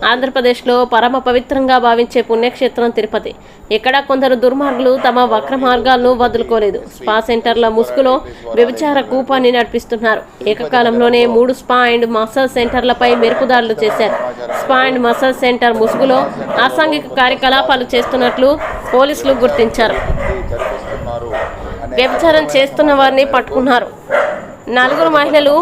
ఆంధ్రప్రదేశ్లో పరమ పవిత్రంగా భావించే పుణ్యక్షేత్రం తిరుపతి. ఇక్కడ కొందరు దుర్మార్గులు తమ వక్ర మార్గాలను వదులుకోలేదు. స్పా సెంటర్ల ముసుగులో వ్యభిచార కూపాన్ని నడిపిస్తున్నారు. ఏకకాలంలోనే 3 స్పా అండ్ మసాజ్ సెంటర్లపై మెరుపుదాడులు చేశారు. స్పా అండ్ మసాజ్ సెంటర్ ముసుగులో అసాంఘిక కార్యకలాపాలు చేస్తున్నట్లు పోలీసులు గుర్తించారు. వ్యభిచారం చేస్తున్న వారిని పట్టుకున్నారు. 4 మహిళలు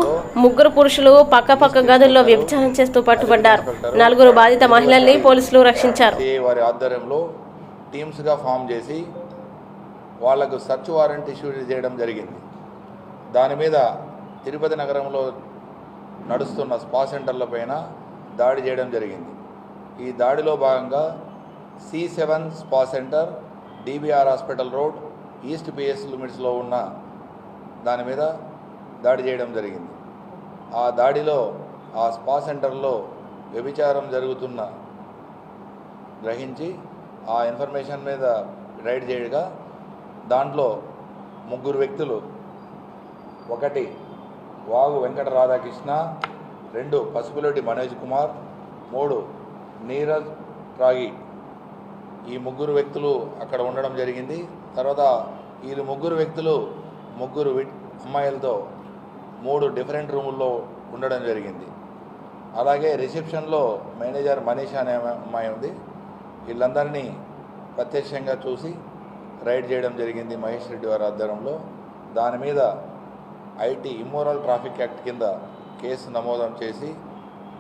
3 పురుషులు పక్క గదుల్లో వ్యభిచారం చేస్తూ పట్టుబడ్డారు. 4 బాధిత మహిళల్ని పోలీసులు రక్షించారు. వారి ఆధ్వర్యంలో టీమ్స్గా ఫామ్ చేసి వాళ్లకు సర్చ్ వారెంట్ ఇష్యూ చేయడం జరిగింది. దాని మీద తిరుపతి నగరంలో నడుస్తున్న స్పా సెంటర్లపైన దాడి చేయడం జరిగింది. ఈ దాడిలో భాగంగా C7 spa centre, DBR hospital road, east PS లిమిట్స్లో ఉన్న దాని మీద దాడి చేయడం జరిగింది. ఆ దాడిలో ఆ స్పా సెంటర్లో వ్యభిచారం జరుగుతున్న గ్రహించి ఆ ఇన్ఫర్మేషన్ మీద రైడ్ చేయగా దాంట్లో 3 వ్యక్తులు, 1 వాగు వెంకట రాధాకృష్ణ, 2 పసుపులేటి మనోజ్ కుమార్, 3 నీరజ్ రాగి, ఈ 3 వ్యక్తులు అక్కడ ఉండడం జరిగింది. తర్వాత ఈ 3 వ్యక్తులు 3 అమ్మాయిలతో 3 డిఫరెంట్ రూముల్లో ఉండడం జరిగింది. అలాగే రిసెప్షన్లో మేనేజర్ మనీషా అనే అమ్మాయి ఉంది. వీళ్ళందరినీ ప్రత్యక్షంగా చూసి రైడ్ చేయడం జరిగింది మహేష్ రెడ్డి వారి ఆధ్వర్యంలో. దాని మీద ఐటీ ఇమ్మోరల్ ట్రాఫిక్ యాక్ట్ కింద కేసు నమోదు చేసి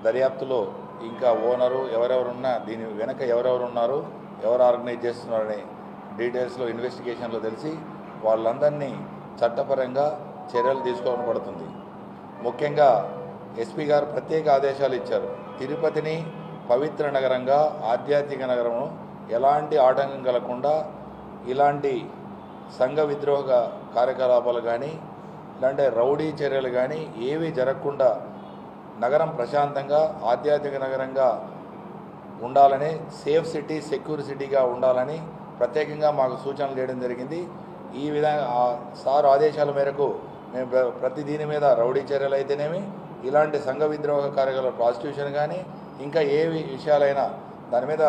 దర్యాప్తులో ఇంకా ఓనరు ఎవరెవరున్నా, దీని వెనక ఎవరెవరున్నారు, ఎవరు ఆర్గనైజ్ చేస్తున్నారనే డీటెయిల్స్లో ఇన్వెస్టిగేషన్లో తెలిసి వాళ్ళందరినీ చట్టపరంగా చర్యలు తీసుకోబడుతుంది. ముఖ్యంగా ఎస్పీ గారు ప్రత్యేక ఆదేశాలు ఇచ్చారు. తిరుపతిని పవిత్ర నగరంగా, ఆధ్యాత్మిక నగరము ఎలాంటి ఆటంకం కలగకుండా, ఇలాంటి సంఘ విద్రోహ కార్యకలాపాలు కానీ, ఇలాంటి రౌడీ చర్యలు కానీ ఏవి జరగకుండా నగరం ప్రశాంతంగా ఆధ్యాత్మిక నగరంగా ఉండాలని, సేఫ్ సిటీ, సెక్యూర్ సిటీగా ఉండాలని ప్రత్యేకంగా మాకు సూచనలు చేయడం జరిగింది. ఈ విధంగా సార్ ఆదేశాల మేరకు మేము ప్రతి దీని మీద రౌడీ చర్యలు అయితేనేమి, ఇలాంటి సంఘ విద్రోహ కార్యకలాపాలు, ప్రాస్టిట్యూషన్ కానీ ఇంకా ఏ విషయాలైనా దాని మీద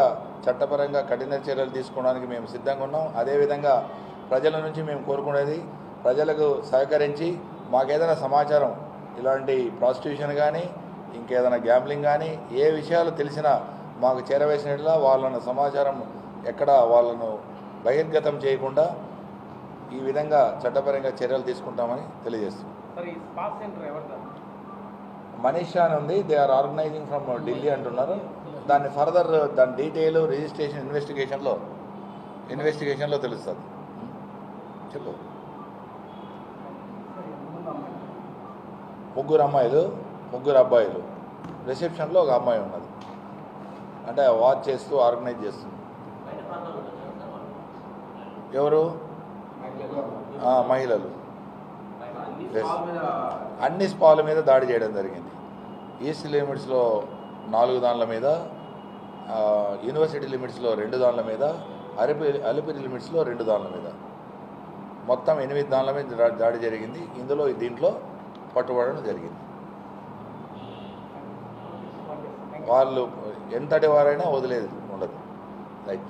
చట్టపరంగా కఠిన చర్యలు తీసుకోవడానికి మేము సిద్ధంగా ఉన్నాం. అదేవిధంగా ప్రజల నుంచి మేము కోరుకునేది, ప్రజలకు సహకరించి మాకేదైనా సమాచారం ఇలాంటి ప్రాస్టిట్యూషన్ కానీ ఇంకేదైనా గ్యాంబ్లింగ్ కానీ ఏ విషయాలు తెలిసినా మాకు చేరవేసినట్లా వాళ్ళను సమాచారం ఎక్కడ వాళ్ళను బహిర్గతం చేయకుండా ఈ విధంగా చట్టపరంగా చర్యలు తీసుకుంటామని తెలియజేస్తున్నాం. మనీషా అని ఉంది, they are organizing from Delhi అంటున్నారు. దాన్ని ఫర్దర్ దాని డీటెయిల్ రిజిస్ట్రేషన్ ఇన్వెస్టిగేషన్లో తెలుస్తుంది. చెప్పు. 3 అమ్మాయిలు 3 అబ్బాయిలు, రిసెప్షన్లో 1 అమ్మాయి ఉన్నది. అంటే వాచ్ చేస్తూ ఆర్గనైజ్ చేస్తుంది. ఎవరు? మహిళలు. అన్ని స్పాల మీద దాడి చేయడం జరిగింది. ఈస్ట్ లిమిట్స్లో 4 దానిల మీద, యూనివర్సిటీ లిమిట్స్లో 2 దానిల మీద, అలిపిరి లిమిట్స్లో 2 దానిల మీద, మొత్తం 8 దానిల మీద దాడి జరిగింది. దీంట్లో పట్టుబడడం జరిగింది. వాళ్ళు ఎంతటి వారైనా వదిలేదు ఉండదు. రైట్.